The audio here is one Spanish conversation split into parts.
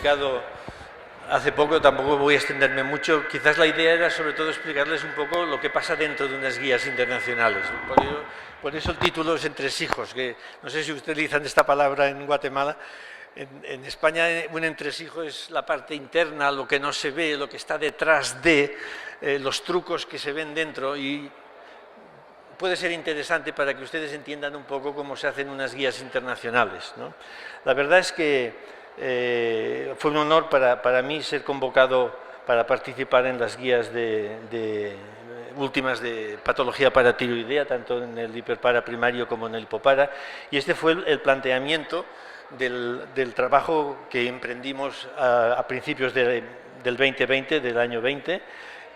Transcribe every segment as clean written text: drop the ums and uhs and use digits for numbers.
explicado hace poco, tampoco voy a extenderme mucho. Quizás la idea era sobre todo explicarles un poco lo que pasa dentro de unas guías internacionales. Por eso el título es entresijos, que no sé si utilizan esta palabra en Guatemala. En España un entresijo es la parte interna, lo que no se ve, lo que está detrás de los trucos que se ven dentro, y puede ser interesante para que ustedes entiendan un poco cómo se hacen unas guías internacionales, ¿no? La verdad es que fue un honor para mí ser convocado para participar en las guías últimas de patología paratiroidea, tanto en el hiperpara primario como en el hipopara, y este fue el planteamiento del trabajo que emprendimos a principios del 2020, del año 20,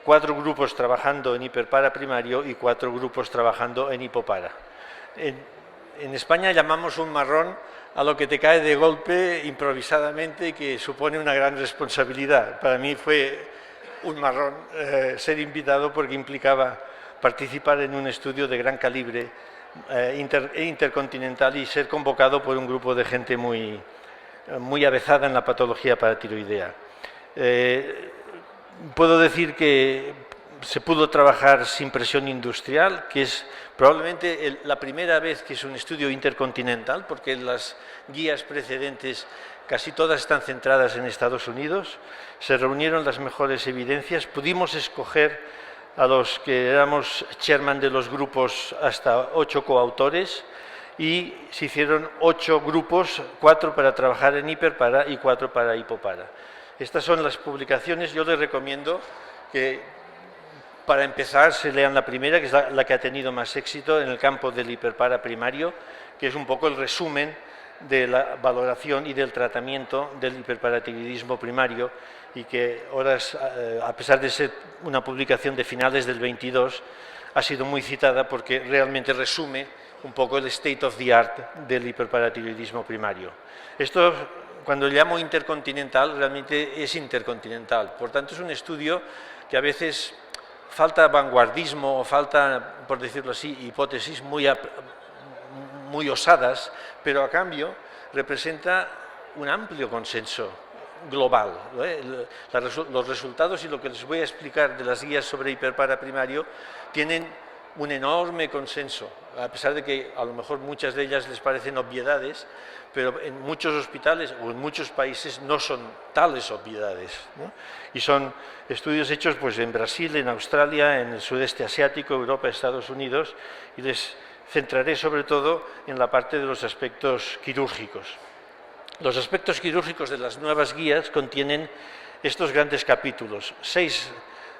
4 grupos trabajando en hiperpara primario y 4 grupos trabajando en hipopara. En España llamamos un marrón a lo que te cae de golpe improvisadamente y que supone una gran responsabilidad. Para mí fue un marrón ser invitado, porque implicaba participar en un estudio de gran calibre intercontinental y ser convocado por un grupo de gente muy avezada en la patología paratiroidea. Puedo decir que se pudo trabajar sin presión industrial, que es probablemente la primera vez que es un estudio intercontinental, porque las guías precedentes casi todas están centradas en Estados Unidos. Se reunieron las mejores evidencias, pudimos escoger a los que éramos chairman de los grupos hasta 8 coautores, y se hicieron 8 grupos, 4 para trabajar en hiperpara y 4 para hipopara. Estas son las publicaciones. Yo les recomiendo que para empezar se lean la primera, que es la que ha tenido más éxito en el campo del hiperpara primario, que es un poco el resumen de la valoración y del tratamiento del hiperparatiroidismo primario, y que ahora, a pesar de ser una publicación de finales del 22, ha sido muy citada porque realmente resume un poco el state of the art del hiperparatiroidismo primario. Esto, cuando llamo intercontinental, realmente es intercontinental. Por tanto, es un estudio que a veces falta vanguardismo o falta, por decirlo así, hipótesis muy osadas, pero a cambio representa un amplio consenso global. Los resultados y lo que les voy a explicar de las guías sobre hiperpara primario tienen un enorme consenso, a pesar de que a lo mejor muchas de ellas les parecen obviedades, pero en muchos hospitales o en muchos países no son tales obviedades, ¿no? Y son estudios hechos pues en Brasil, en Australia, en el sudeste asiático, Europa, Estados Unidos, y les centraré sobre todo en la parte de los aspectos quirúrgicos. Los aspectos quirúrgicos de las nuevas guías contienen estos grandes capítulos: 6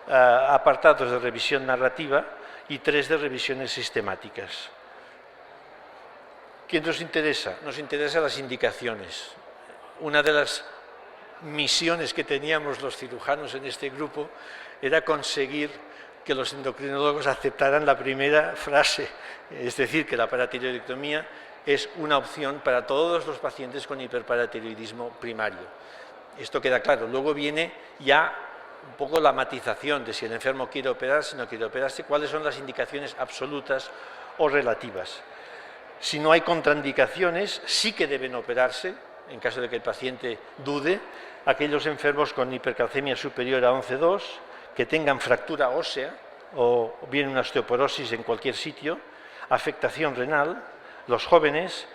apartados de revisión narrativa y 3 de revisiones sistemáticas. ¿Qué nos interesa? Nos interesan las indicaciones. Una de las misiones que teníamos los cirujanos en este grupo era conseguir que los endocrinólogos aceptaran la primera frase, es decir, que la paratiroidectomía es una opción para todos los pacientes con hiperparatiroidismo primario. Esto queda claro. Luego viene ya un poco la matización de si el enfermo quiere operarse, no quiere operarse, cuáles son las indicaciones absolutas o relativas. Si no hay contraindicaciones, sí que deben operarse, en caso de que el paciente dude, aquellos enfermos con hipercalcemia superior a 11,2, que tengan fractura ósea o bien una osteoporosis en cualquier sitio, afectación renal, los jóvenes,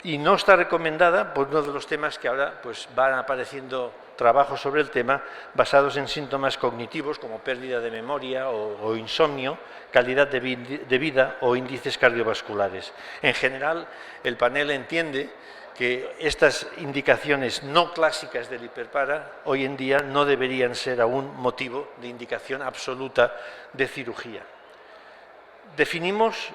y no está recomendada por uno de los temas que ahora pues van apareciendo trabajos sobre el tema basados en síntomas cognitivos como pérdida de memoria o insomnio, calidad de vida o índices cardiovasculares. En general, el panel entiende que estas indicaciones no clásicas del hiperpara hoy en día no deberían ser aún motivo de indicación absoluta de cirugía. Definimos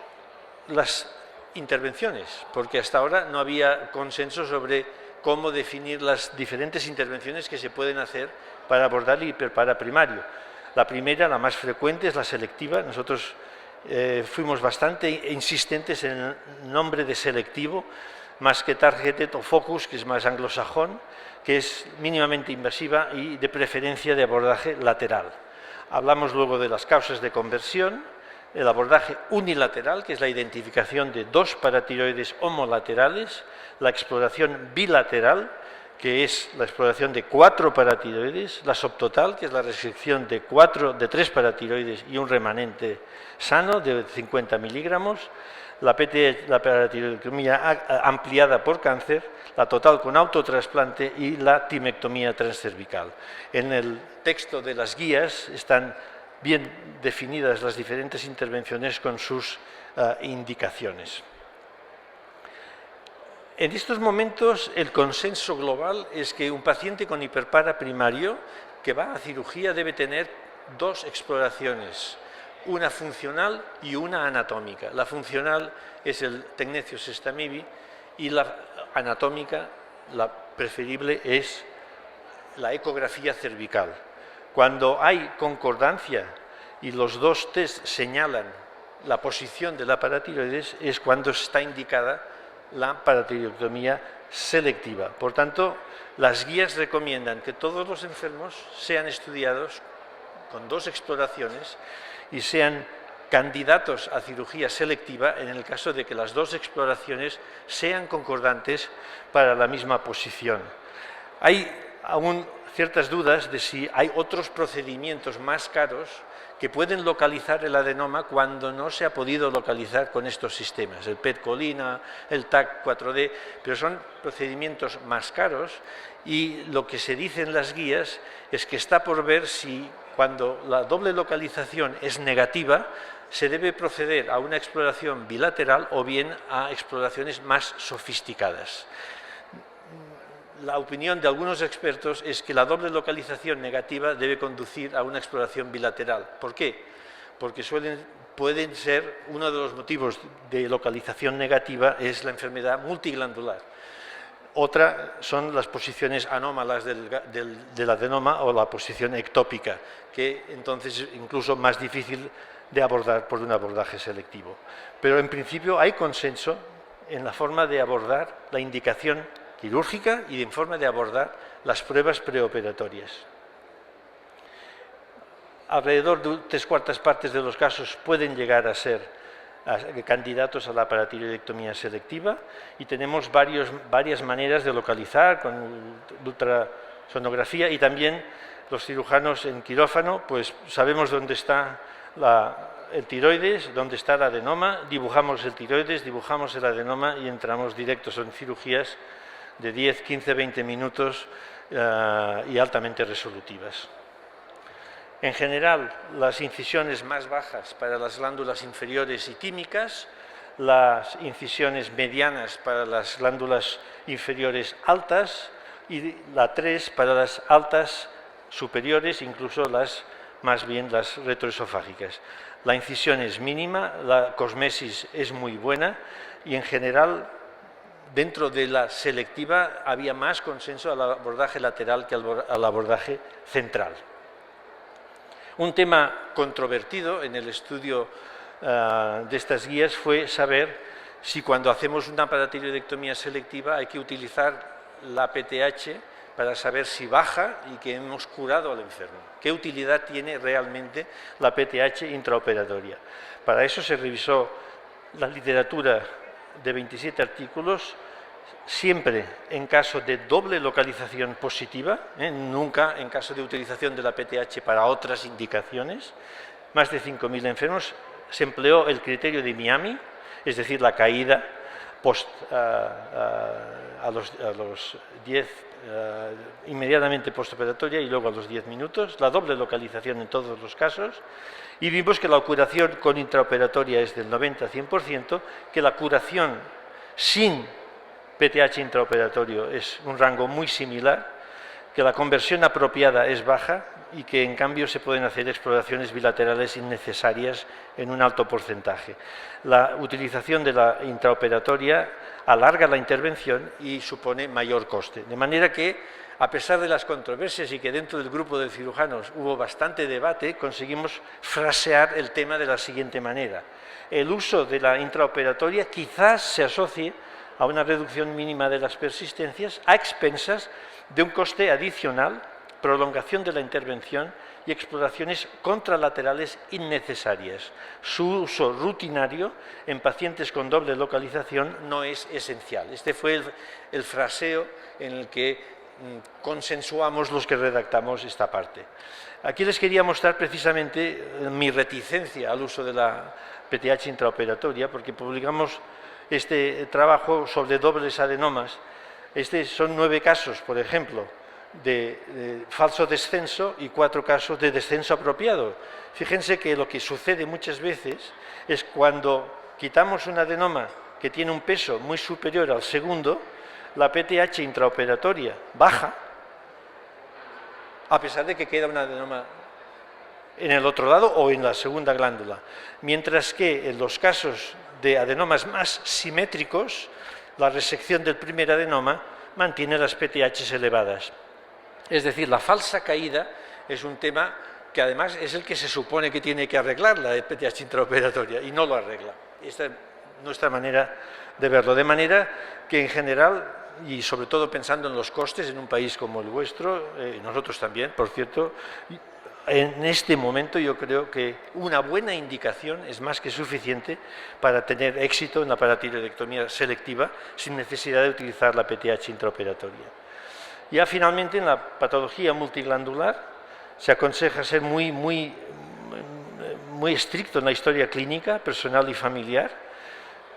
las intervenciones, porque hasta ahora no había consenso sobre cómo definir las diferentes intervenciones que se pueden hacer para abordar el hiperpara primario. La primera, la más frecuente, es la selectiva. Nosotros fuimos bastante insistentes en el nombre de selectivo, más que targeted o focus, que es más anglosajón, que es mínimamente invasiva y de preferencia de abordaje lateral. Hablamos luego de las causas de conversión, el abordaje unilateral, que es la identificación de 2 paratiroides homolaterales, la exploración bilateral, que es la exploración de 4 paratiroides, la subtotal, que es la resección de 3 paratiroides y un remanente sano de 50 miligramos, la paratiroidectomía ampliada por cáncer, la total con autotrasplante y la timectomía transcervical. En el texto de las guías están bien definidas las diferentes intervenciones con sus indicaciones. En estos momentos el consenso global es que un paciente con hiperpara primario que va a cirugía debe tener 2 exploraciones, una funcional y una anatómica. La funcional es el Tecnetios stamibi y la anatómica, la preferible, es la ecografía cervical. Cuando hay concordancia y los 2 test señalan la posición de la paratiroides, es cuando está indicada la paratiroidectomía selectiva. Por tanto, las guías recomiendan que todos los enfermos sean estudiados con 2 exploraciones y sean candidatos a cirugía selectiva en el caso de que las 2 exploraciones sean concordantes para la misma posición. Hay aún ciertas dudas de si hay otros procedimientos más caros que pueden localizar el adenoma cuando no se ha podido localizar con estos sistemas, el PET-colina, el TAC 4D, pero son procedimientos más caros y lo que se dice en las guías es que está por ver si cuando la doble localización es negativa se debe proceder a una exploración bilateral o bien a exploraciones más sofisticadas. La opinión de algunos expertos es que la doble localización negativa debe conducir a una exploración bilateral. ¿Por qué? Porque pueden ser, uno de los motivos de localización negativa es la enfermedad multiglandular. Otra son las posiciones anómalas del adenoma o la posición ectópica, que entonces es incluso más difícil de abordar por un abordaje selectivo. Pero en principio hay consenso en la forma de abordar la indicación quirúrgica y en forma de abordar las pruebas preoperatorias. Alrededor de 3/4 partes de los casos pueden llegar a ser candidatos a la paratiroidectomía selectiva y tenemos varias maneras de localizar con ultrasonografía y también los cirujanos en quirófano, pues sabemos dónde está el tiroides, dónde está el adenoma, dibujamos el tiroides, dibujamos el adenoma y entramos directos en cirugías de 10, 15, 20 minutos y altamente resolutivas. En general, las incisiones más bajas para las glándulas inferiores y tímicas, las incisiones medianas para las glándulas inferiores altas y la 3 para las altas superiores, incluso más bien las retroesofágicas. La incisión es mínima, la cosmesis es muy buena y en general dentro de la selectiva había más consenso al abordaje lateral que al abordaje central. Un tema controvertido en el estudio de estas guías fue saber si cuando hacemos una paratiroidectomía selectiva hay que utilizar la PTH para saber si baja y que hemos curado al enfermo. ¿Qué utilidad tiene realmente la PTH intraoperatoria? Para eso se revisó la literatura de 27 artículos, siempre en caso de doble localización positiva, nunca en caso de utilización de la PTH para otras indicaciones, más de 5.000 enfermos, se empleó el criterio de Miami, es decir, la caída a los 10, inmediatamente postoperatoria y luego a los 10 minutos, la doble localización en todos los casos, y vimos que la curación con intraoperatoria es del 90-100%, que la curación sin PTH intraoperatorio es un rango muy similar, que la conversión apropiada es baja y que en cambio se pueden hacer exploraciones bilaterales innecesarias en un alto porcentaje. La utilización de la intraoperatoria alarga la intervención y supone mayor coste. De manera que, a pesar de las controversias y que dentro del grupo de cirujanos hubo bastante debate, conseguimos frasear el tema de la siguiente manera. El uso de la intraoperatoria quizás se asocie a una reducción mínima de las persistencias a expensas de un coste adicional, prolongación de la intervención y exploraciones contralaterales innecesarias. Su uso rutinario en pacientes con doble localización no es esencial. Este fue el fraseo en el que consensuamos los que redactamos esta parte. Aquí les quería mostrar precisamente mi reticencia al uso de la PTH intraoperatoria, porque publicamos este trabajo sobre dobles adenomas. Son 9 casos, por ejemplo, de falso descenso y 4 casos de descenso apropiado. Fíjense que lo que sucede muchas veces es cuando quitamos un adenoma que tiene un peso muy superior al segundo, la PTH intraoperatoria baja, a pesar de que queda un adenoma en el otro lado o en la segunda glándula. Mientras que en los casos de adenomas más simétricos, la resección del primer adenoma mantiene las PTHs elevadas. Es decir, la falsa caída es un tema que además es el que se supone que tiene que arreglar la PTH intraoperatoria y no lo arregla. Esta es nuestra manera de verlo. De manera que en general, y sobre todo pensando en los costes en un país como el vuestro, nosotros también, por cierto, en este momento yo creo que una buena indicación es más que suficiente para tener éxito en la paratiroidectomía selectiva sin necesidad de utilizar la PTH intraoperatoria. Ya finalmente en la patología multiglandular se aconseja ser muy estricto en la historia clínica, personal y familiar,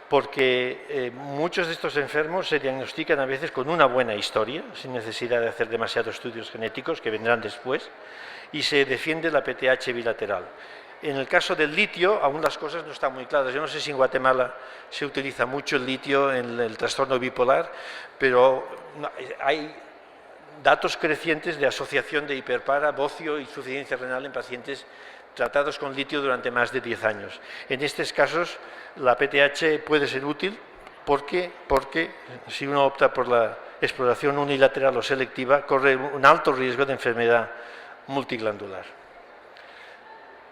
porque muchos de estos enfermos se diagnostican a veces con una buena historia, sin necesidad de hacer demasiados estudios genéticos que vendrán después, y se defiende la PTH bilateral. En el caso del litio, aún las cosas no están muy claras. Yo no sé si en Guatemala se utiliza mucho el litio en el trastorno bipolar, pero hay datos crecientes de asociación de hiperpara, bocio y insuficiencia renal en pacientes tratados con litio durante más de 10 años. En estos casos, la PTH puede ser útil porque si uno opta por la exploración unilateral o selectiva, corre un alto riesgo de enfermedad multiglandular.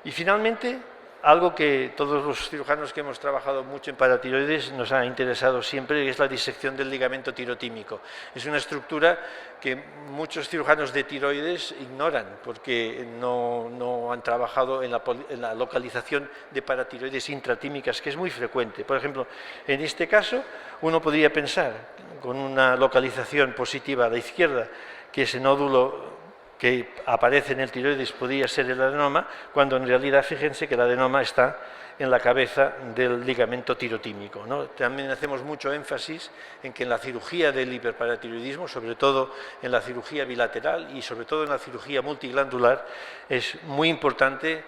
Y finalmente, algo que todos los cirujanos que hemos trabajado mucho en paratiroides nos ha interesado siempre, es la disección del ligamento tirotímico. Es una estructura que muchos cirujanos de tiroides ignoran porque no han trabajado en la localización de paratiroides intratímicas, que es muy frecuente. Por ejemplo, en este caso, uno podría pensar, con una localización positiva a la izquierda, que ese nódulo que aparece en el tiroides podría ser el adenoma, cuando en realidad fíjense que el adenoma está en la cabeza del ligamento tirotímico, ¿no? También hacemos mucho énfasis en que en la cirugía del hiperparatiroidismo, sobre todo en la cirugía bilateral y sobre todo en la cirugía multiglandular, es muy importante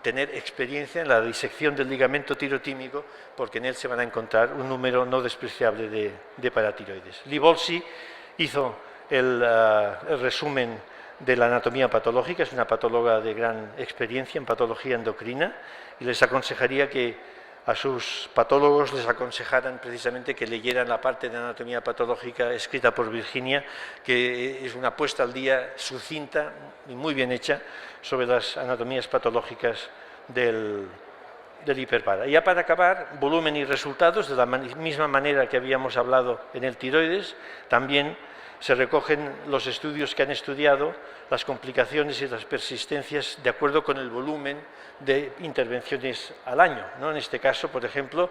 tener experiencia en la disección del ligamento tirotímico, porque en él se van a encontrar un número no despreciable de paratiroides. Libolsi hizo el resumen de la anatomía patológica, es una patóloga de gran experiencia en patología endocrina, y les aconsejaría que a sus patólogos les aconsejaran precisamente que leyeran la parte de anatomía patológica escrita por Virginia, que es una puesta al día sucinta y muy bien hecha sobre las anatomías patológicas del hiperpara. Y ya para acabar, volumen y resultados, de la misma manera que habíamos hablado en el tiroides, también se recogen los estudios que han estudiado las complicaciones y las persistencias de acuerdo con el volumen de intervenciones al año, ¿no? En este caso, por ejemplo,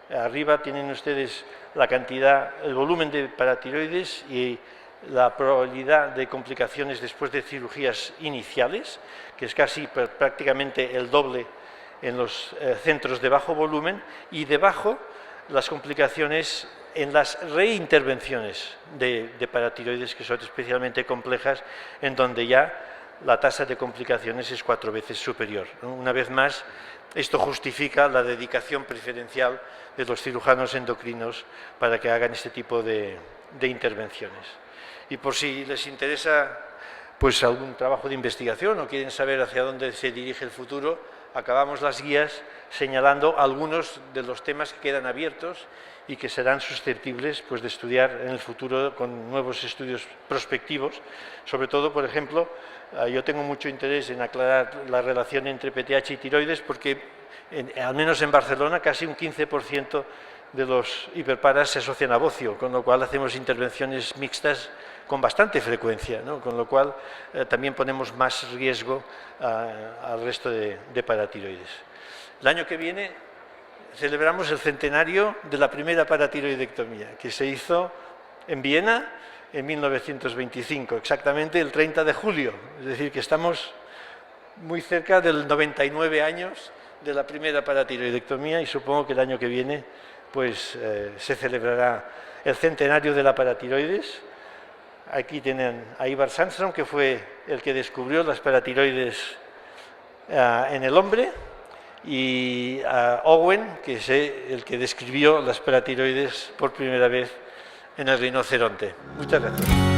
arriba tienen ustedes la cantidad, el volumen de paratiroides y la probabilidad de complicaciones después de cirugías iniciales, que es casi prácticamente el doble en los centros de bajo volumen, y debajo las complicaciones en las reintervenciones de paratiroides, que son especialmente complejas, en donde ya la tasa de complicaciones es 4 veces superior. Una vez más, esto justifica la dedicación preferencial de los cirujanos endocrinos para que hagan este tipo de intervenciones. Y por si les interesa pues algún trabajo de investigación o quieren saber hacia dónde se dirige el futuro, acabamos las guías señalando algunos de los temas que quedan abiertos y que serán susceptibles pues, de estudiar en el futuro con nuevos estudios prospectivos. Sobre todo, por ejemplo, yo tengo mucho interés en aclarar la relación entre PTH y tiroides porque, al menos en Barcelona, casi un 15% de los hiperparas se asocian a bocio, con lo cual hacemos intervenciones mixtas con bastante frecuencia, ¿no? Con lo cual también ponemos más riesgo al resto de paratiroides. El año que viene celebramos el centenario de la primera paratiroidectomía, que se hizo en Viena en 1925, exactamente el 30 de julio, es decir, que estamos muy cerca del 99 años de la primera paratiroidectomía y supongo que el año que viene pues, se celebrará el centenario de la paratiroides. Aquí tienen a Ivar Sandström, que fue el que descubrió las paratiroides en el hombre, y a Owen, que es el que describió las paratiroides por primera vez en el rinoceronte. Muchas gracias.